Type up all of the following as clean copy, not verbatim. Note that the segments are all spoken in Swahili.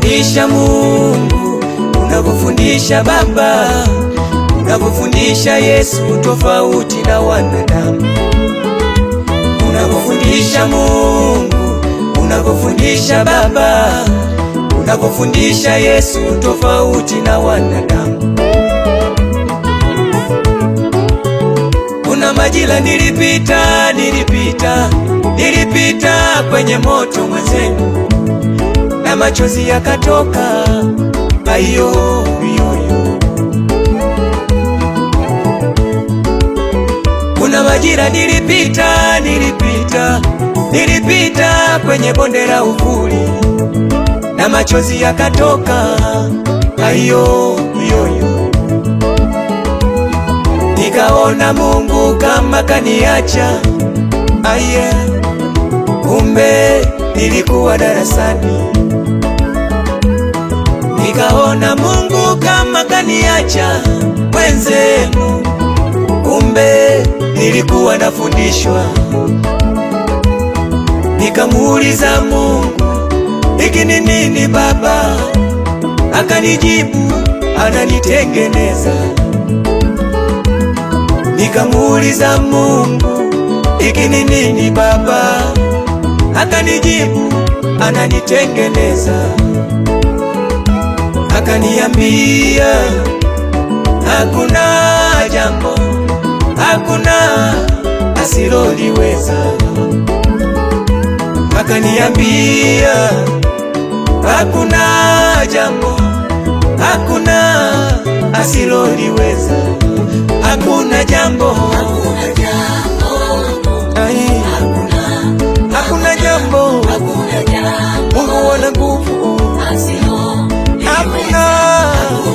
unavyofundisha Mungu, unavyofundisha Baba, unavyofundisha Yesu tofauti na wanadamu. Unavyofundisha Mungu, unavyofundisha Baba, unavyofundisha Yesu tofauti na wanadamu. Kuna majira nilipita kwenye moto mwenzenu, na machozi yakatoka ayo yoyo. Kuna majira nilipita kwenye bonde la uvuli, na machozi yakatoka ayo yoyo. Nikaona Mungu kama kaniacha, aye, kumbe nilikuwa darasani. Nikaona Mungu kama kaniacha mwenzenu, kumbe nilikuwa nafundishwa. Nikamuuliza Mungu, hiki ni nini Baba? Akanijibu, ananitengeneza. Nikamuuliza Mungu, hiki ni nini Baba? Akanijibu, ananitengeneza. Akaniambia, hakuna jambo, hakuna asiloliweza. Akaniambia, hakuna jambo, hakuna asiloliweza. Hakuna jambo, hakuna jambo, hakuna jambo, Mungu ana nguvu, hakuna jambo,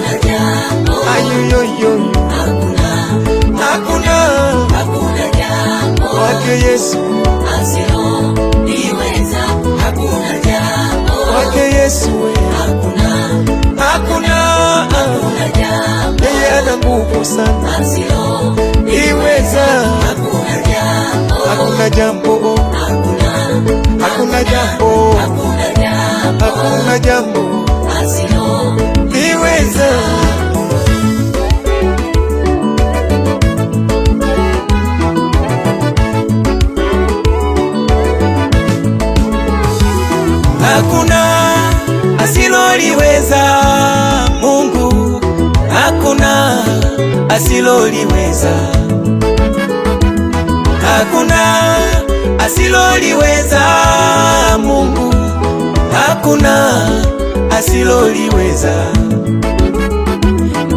hakuna jambo kwake Yesu asiloliweza. Hakuna jambo kwake Yesu, hakuna jambo, yeye ana nguvu sana asiloliweza. Hakuna jambo, hakuna jambo, hakuna jambo, hakuna jambo asiloliweza. Hakuna asiloliweza Mungu, hakuna asiloliweza. Hakuna asiloliweza Mungu, hakuna asiloliweza.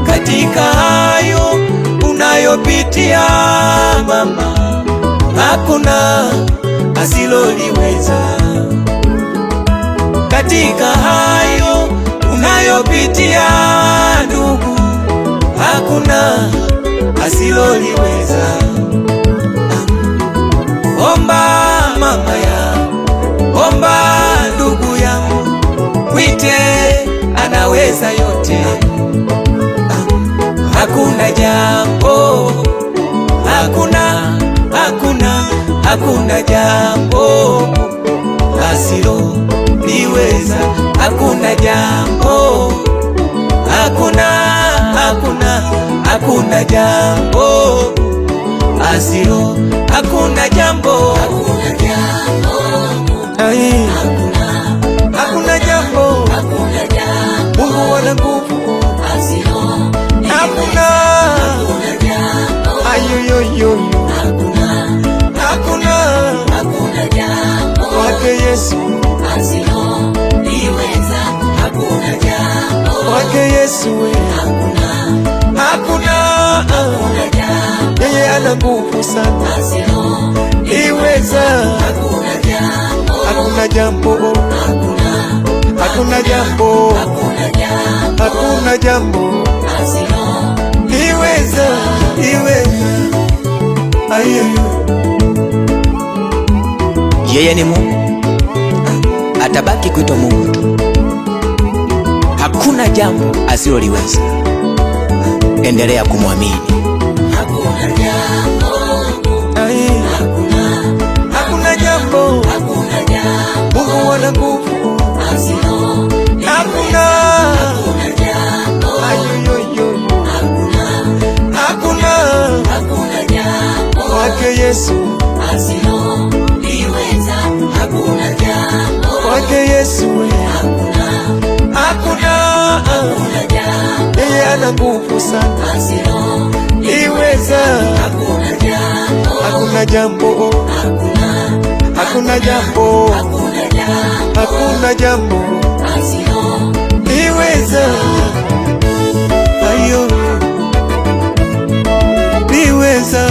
Katika hayo unayopitia mama, hakuna asiloliweza. Katika hayo unayopitia ndugu, hakuna asiloliweza. Omba mama ya, omba ndugu yangu, mwite, anaweza yote. Hakuna jambo, hakuna jambo asiloliweza. Hakuna jambo, hakuna jambo asilo, hakuna jambo, hakuna jambo, Mungu ana nguvu, hakuna ayoyoyo, hakuna kwake Yesu asiloliweza. Hakuna jambo kwake Yesu, hakuna yeye ana nguvu sana asiloliweza. Hakuna jambo, hakuna jambo, hakuna jambo asiloliweza. Yeye ni Mungu, atabaki kuitwa Mungu tu. Hakuna jambo asiloliweza. Endelea kumwamini. Hakuna jambo, hakuna jambo, Mungu ana nguvu, hakuna yeye ana nguvu sana, iweza. Hakuna jambo, hakuna jambo, hakuna jambo iweza. Ayo iweza.